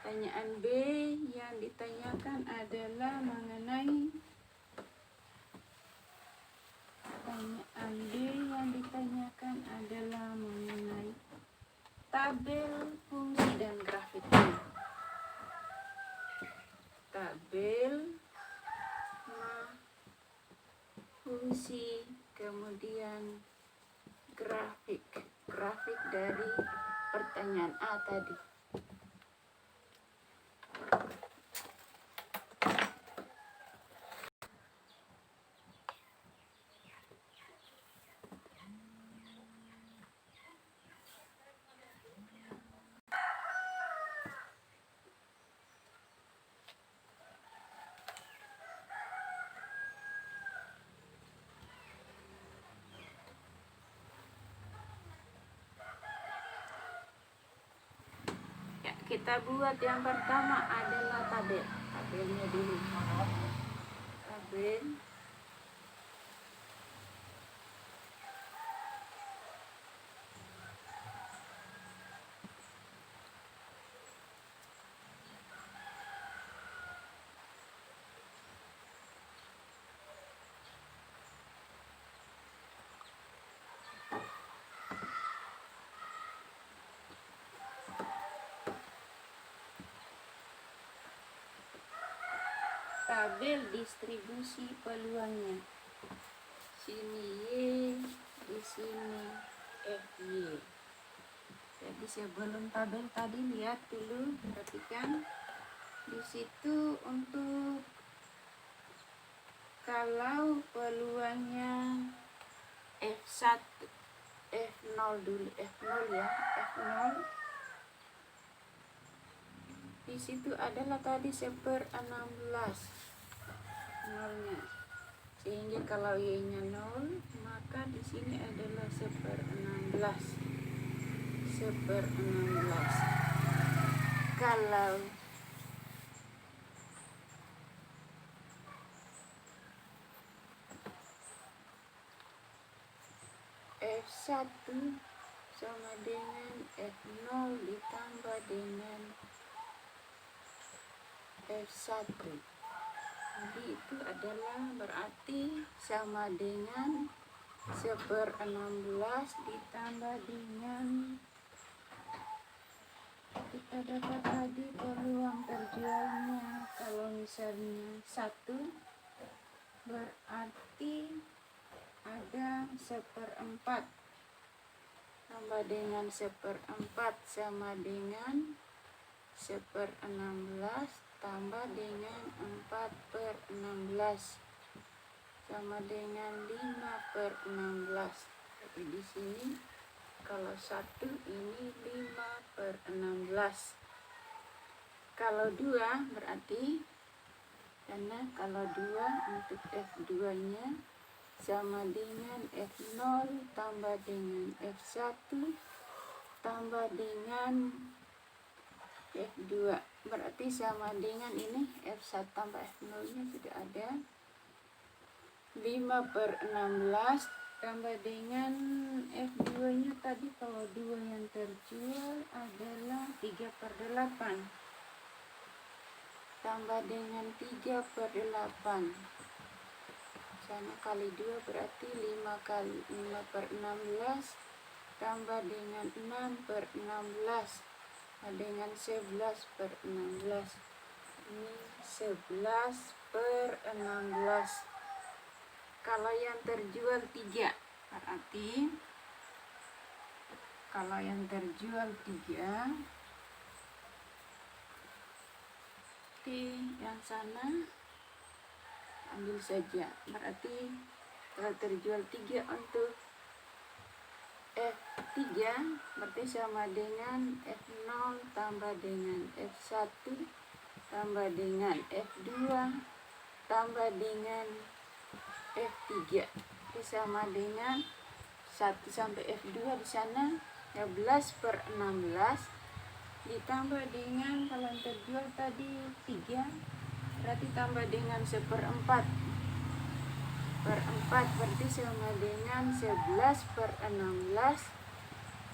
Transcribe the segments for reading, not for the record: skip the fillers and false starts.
Pertanyaan B yang ditanyakan adalah mengenai tabel fungsi dan grafiknya. Tabel fungsi kemudian grafik dari pertanyaan A tadi. Kita buat yang pertama adalah tabelnya dulu. Tabel distribusi peluangnya. Sini Y, di sini FY. Jadi sebelum tabel tadi lihat dulu, perhatikan di situ untuk kalau peluangnya F1, F0 dulu, F0 ya, F0. Di situ adalah tadi 1/16 nolnya, sehingga kalau Y-nya 0 maka di sini adalah 1/16. Kalau F1 sama dengan F0 ditambah dengan F1, jadi itu adalah berarti sama dengan 1/16 ditambah dengan, kita dapat tadi peluang terjualnya. Kalau misalnya 1 berarti ada 1/4 tambah dengan 1/4 sama dengan 1/16 tambah dengan 4/16 sama dengan 5/16. Jadi di sini kalau 1 ini 5/16. Kalau 2 berarti, karena kalau 2 untuk F2 nya sama dengan F0 tambah dengan F1 tambah dengan F2, berarti sama dengan ini F1 tambah F0 nya sudah ada 5/16 tambah dengan F2 nya tadi, kalau 2 yang terjual adalah 3/8 tambah dengan 3/8, sana kali 2 berarti 5/16 tambah dengan 6/16 dengan 11/16, ini 11/16. Kalau yang terjual 3 berarti kalau yang terjual 3 di yang sana ambil saja, berarti kalau terjual 3 untuk F3 berarti sama dengan F0 tambah dengan F1 tambah dengan F2 tambah dengan F3, itu sama dengan 1 sampai F2 di sana 11/16 ditambah dengan, kalau yang terjual tadi 3 berarti tambah dengan 1/4 berarti sama dengan 11/16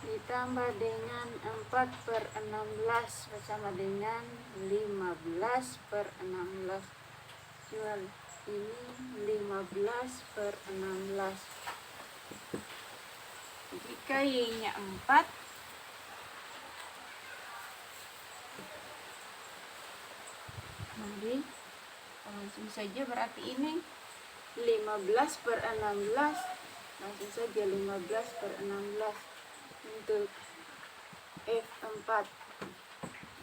ditambah dengan 4 per 16 bersama dengan 15 per 16. Jual ini 15 per 16. Jika Y-nya 4, mari langsung saja, berarti ini 15 per 16. Langsung saja 15 per 16 untuk F4.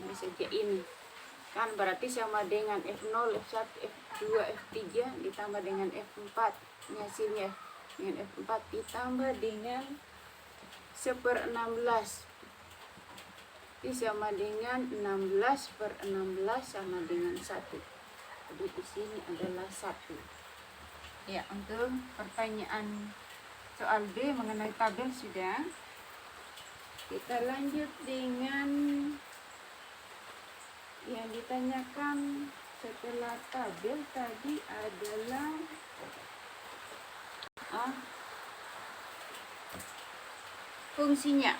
Ini saja ini. Kan berarti sama dengan F0, F1, F2, F3 ditambah dengan F4. Ini hasilnya. Dengan F4 ditambah dengan 1/16. Ini sama dengan 16 per 16 sama dengan 1. Jadi di sini adalah 1. Ya, untuk pertanyaan soal B mengenai tabel sudah. Kita lanjut dengan yang ditanyakan setelah tabel tadi adalah fungsinya.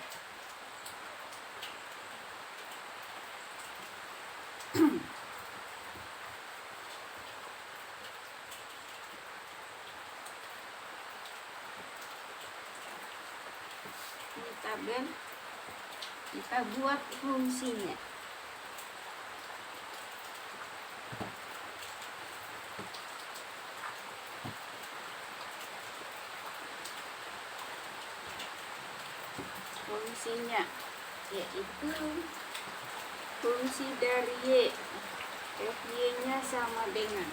Ini tabel, kita buat fungsinya. Fungsinya yaitu fungsi dari Y, Fy-nya sama dengan,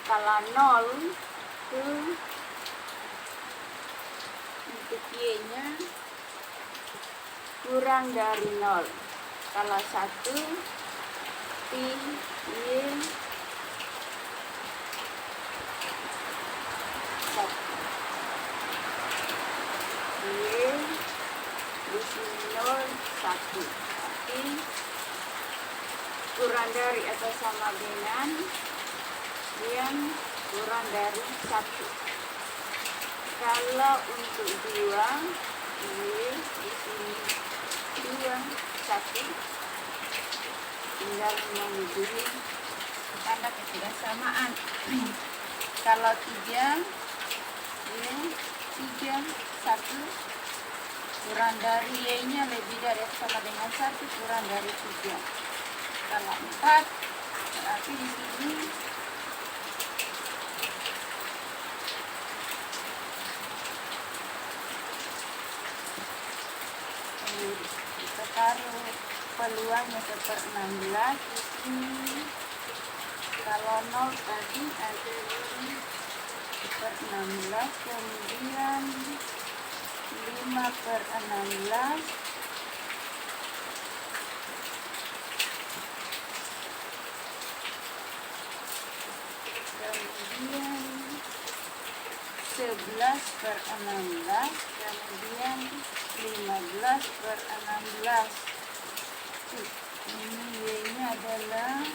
kalau 0 itu untuk Y-nya kurang dari 0. Kalau 1 pi Y 1. Y di sini 0, 1. Berarti kurang dari atau sama dengan yang kurang dari 1. Kalau untuk 2, Y di sini 2, 1. Tinggal mengunduhi tanda ketidaksamaan. Kalau 3, Y 3, 1. Kurang dari Y-nya lebih dari atau sama dengan 1, kurang dari 3. Kalau 4, berarti di sini kita taruh peluangnya 1/16 di sini. Kalau 0 tadi ada 1/16, kemudian 5 per 16, kemudian 11 per 16, kemudian 15 per 16. Ini Y-nya adalah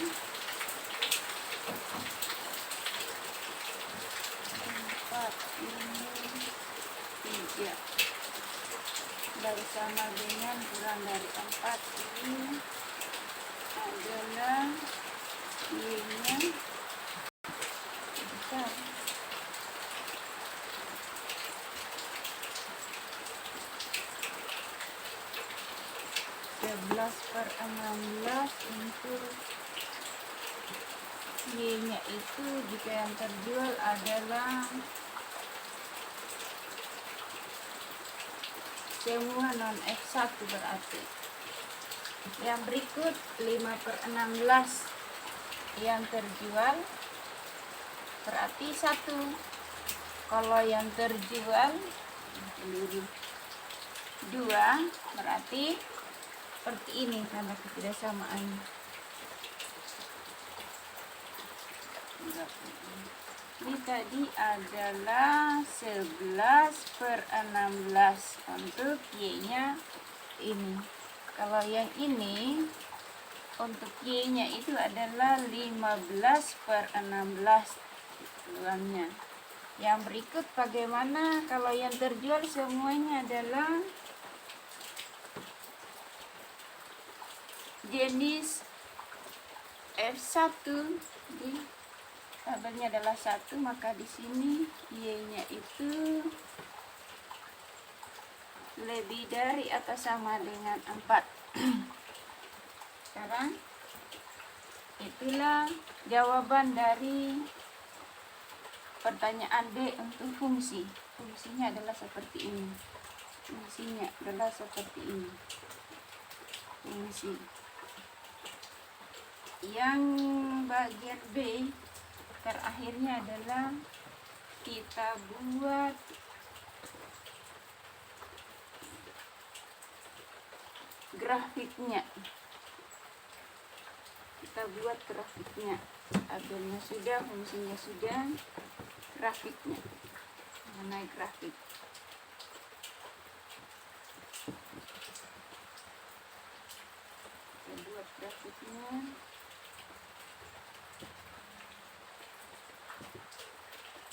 4, ini 3. Bersama dengan kurang dari 4, ini adalah Y-nya besar. 11 per 16 untuk Y-nya itu jika yang terjual adalah semua non F1 berarti. Yang berikut 5 per 16 yang terjual berarti 1. Kalau yang terjual 2 berarti seperti ini tanda ketidaksamaan. Ini tadi adalah 11 per 16 untuk Y-nya ini. Kalau yang ini untuk Y-nya itu adalah 15 per 16 uangnya. Yang berikut bagaimana kalau yang terjual semuanya adalah jenis F1, di tabelnya adalah 1, maka di sini Y-nya itu lebih dari atau sama dengan 4. Sekarang itulah jawaban dari pertanyaan B untuk fungsi. Fungsinya adalah seperti ini. Fungsinya adalah seperti ini. Fungsi. Yang bagian B terakhirnya adalah kita buat grafiknya. Kita buat grafiknya. Tabelnya sudah, fungsinya sudah, grafiknya. Mengenai grafik. Kita buat grafiknya.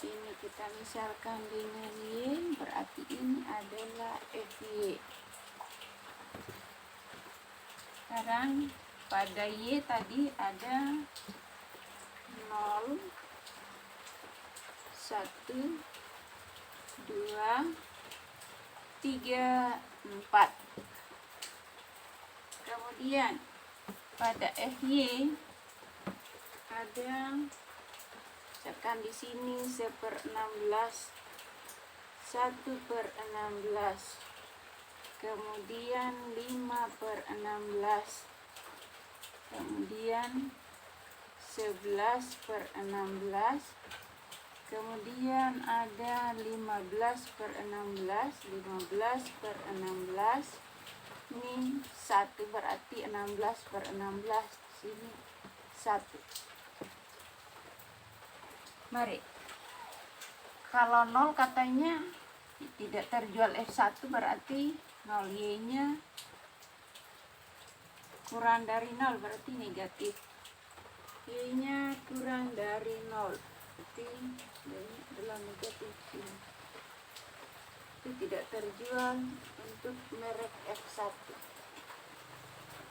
Ini kita misalkan dengan Y, berarti ini adalah FY. Sekarang pada Y tadi ada 0, 1, 2, 3, 4. Kemudian pada FY ada, misalkan di sini 1/16, 1/16, kemudian 5/16, kemudian 11/16, kemudian ada 15/16, 15/16. Ini 1 berarti 16/16, sini 1. Mari, kalau 0 katanya tidak terjual F1, berarti 0Y-nya kurang dari 0, berarti negatif. Y-nya kurang dari 0, berarti Y-nya adalah negatif. Itu tidak terjual untuk merek F1.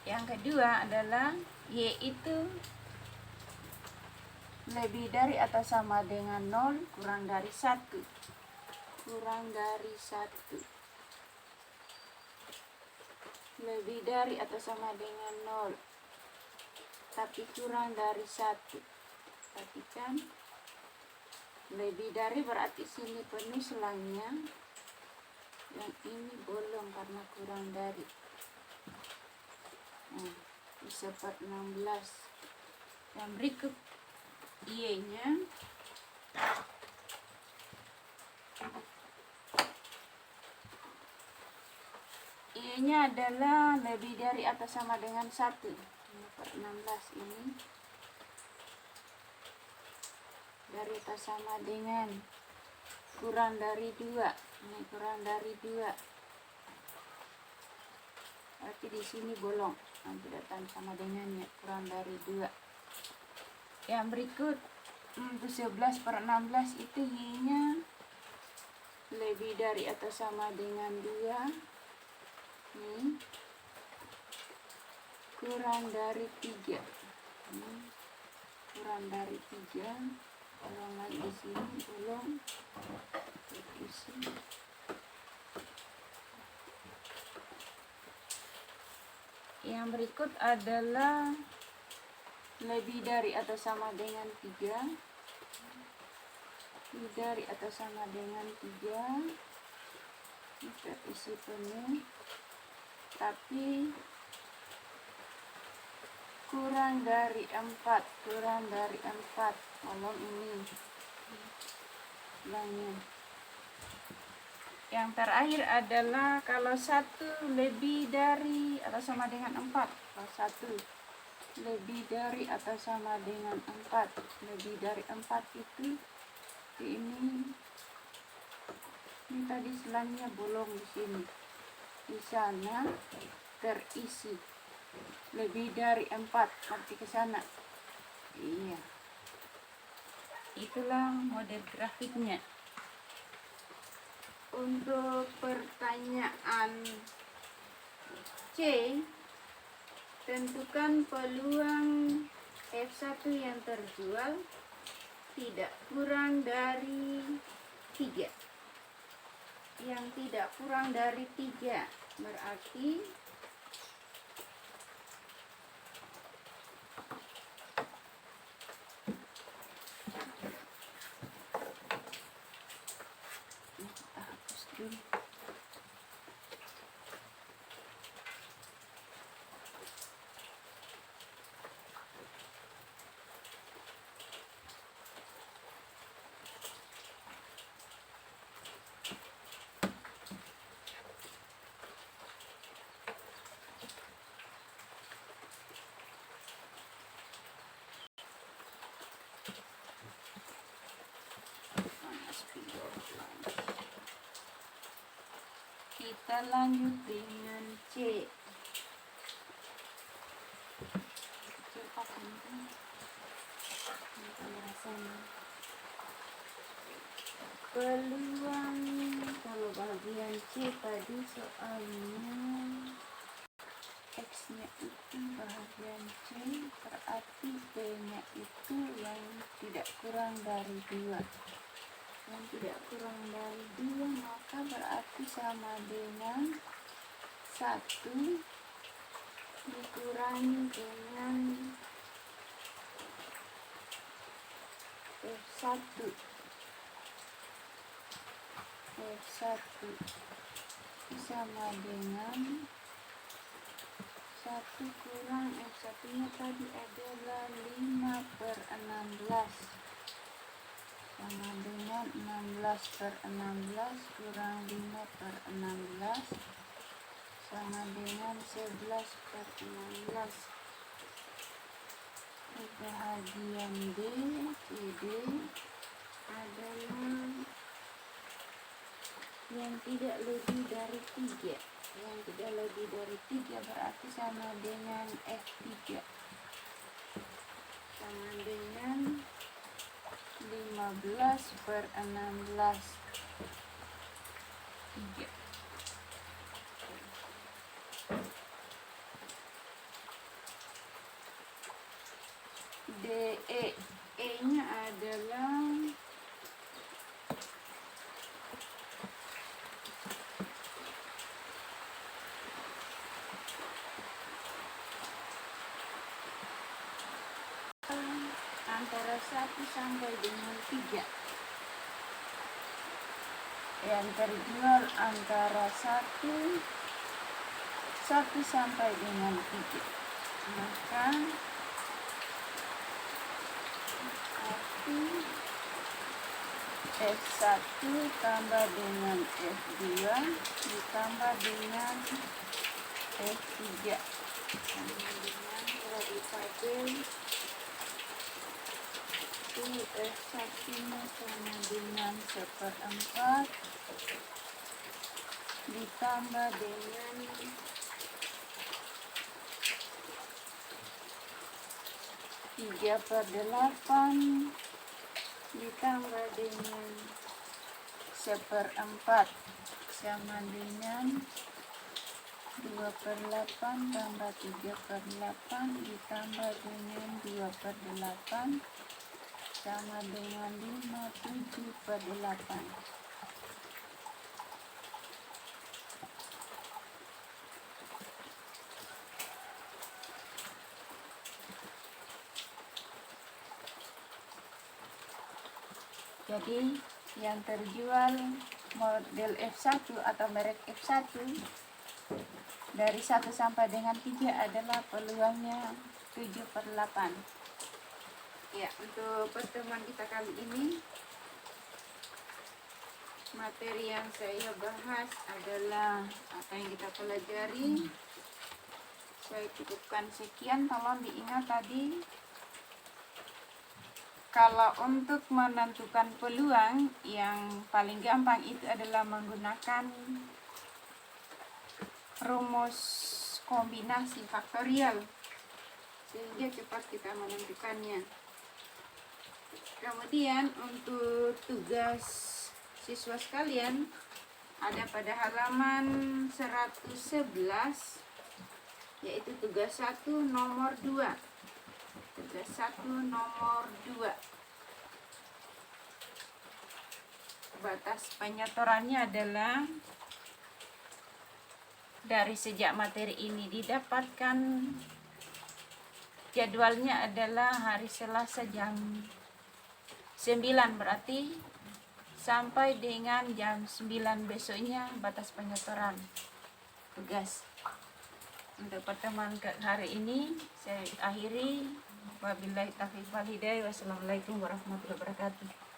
Yang kedua adalah Y itu lebih dari atau sama dengan 0 kurang dari 1. Kurang dari 1. Lebih dari atau sama dengan 0, tapi kurang dari 1. Perhatikan, lebih dari berarti sini penuh selangnya, yang ini bolong karena kurang dari. Nah, 1/16. Yang berikut Y-nya Y-nya adalah lebih dari atau sama dengan 1. 5/16 ini dari atau sama dengan kurang dari 2. Ini kurang dari 2. Berarti di sini bolong. Tidak sama dengannya, kurang dari 2. Yang berikut untuk 11/16 itu Y-nya lebih dari atau sama dengan 2. Ini kurang dari 3. Ini kurang dari 3. Bolong lagi di sini, bolong. Yang berikut adalah lebih dari atau sama dengan 3. Lebih dari atau sama dengan 3. Ini terisi penuh, tapi kurang dari 4. Kurang dari 4. Kolom ini bilangnya. Yang terakhir adalah kalau 1 lebih dari atau sama dengan 4. Kalau 1 lebih dari atau sama dengan 4. Lebih dari 4 itu ini tadi selangnya bolong di sini. Di sana terisi. Lebih dari 4, nanti ke sana. Iya. Itulah model grafiknya. Untuk pertanyaan C, tentukan peluang F1 yang terjual tidak kurang dari 3. Yang tidak kurang dari 3 berarti hapus dulu. Kita lanjut dengan C. Cepat ini. Peluang kalau bagian C tadi soalnya X-nya itu bagian C, berarti B-nya itu yang tidak kurang dari 2. Yang tidak kurang dari 2 maka berarti sama dengan 1 dikurangi dengan F1. F1 sama dengan 1 kurang F1 nya tadi adalah 5/16 sama dengan 16/16 kurang 5/16 sama dengan 11/16. Bahagian D, CD adalah yang tidak lebih dari 3. Yang tidak lebih dari 3 berarti sama dengan F3 sama dengan 15/16 3. DE, E-nya adalah antara 1 sampai dengan 3. Yang terjual antara 1 sampai dengan 3. Maka F1 tambah dengan F2 ditambah dengan F3 sama dengan kalau dipakai itu F1 nya sama dengan 1/4 ditambah dengan tiga per 8 ditambah dengan 1/4 sama dengan 2/8 tambah 3/8 ditambah dengan 2/8 sama dengan 7/8. Jadi yang terjual model F1 atau merek F1 dari 1 sampai dengan 3 adalah peluangnya 7/8. Ya, untuk pertemuan kita kali ini materi yang saya bahas adalah apa yang kita pelajari. Saya cukupkan sekian. Tolong diingat tadi, kalau untuk menentukan peluang yang paling gampang itu adalah menggunakan rumus kombinasi faktorial sehingga cepat kita menentukannya. Kemudian untuk tugas siswa sekalian, ada pada halaman 111, yaitu tugas 1 nomor 2. Tugas 1 nomor 2. Batas penyetorannya adalah dari sejak materi ini didapatkan, jadwalnya adalah hari Selasa jam 9, berarti sampai dengan jam 9 besoknya batas penyetoran tugas. Untuk pertemuan hari ini saya akhiri. Wabillahi taufiq wal hidayah. Wassalamualaikum warahmatullahi wabarakatuh.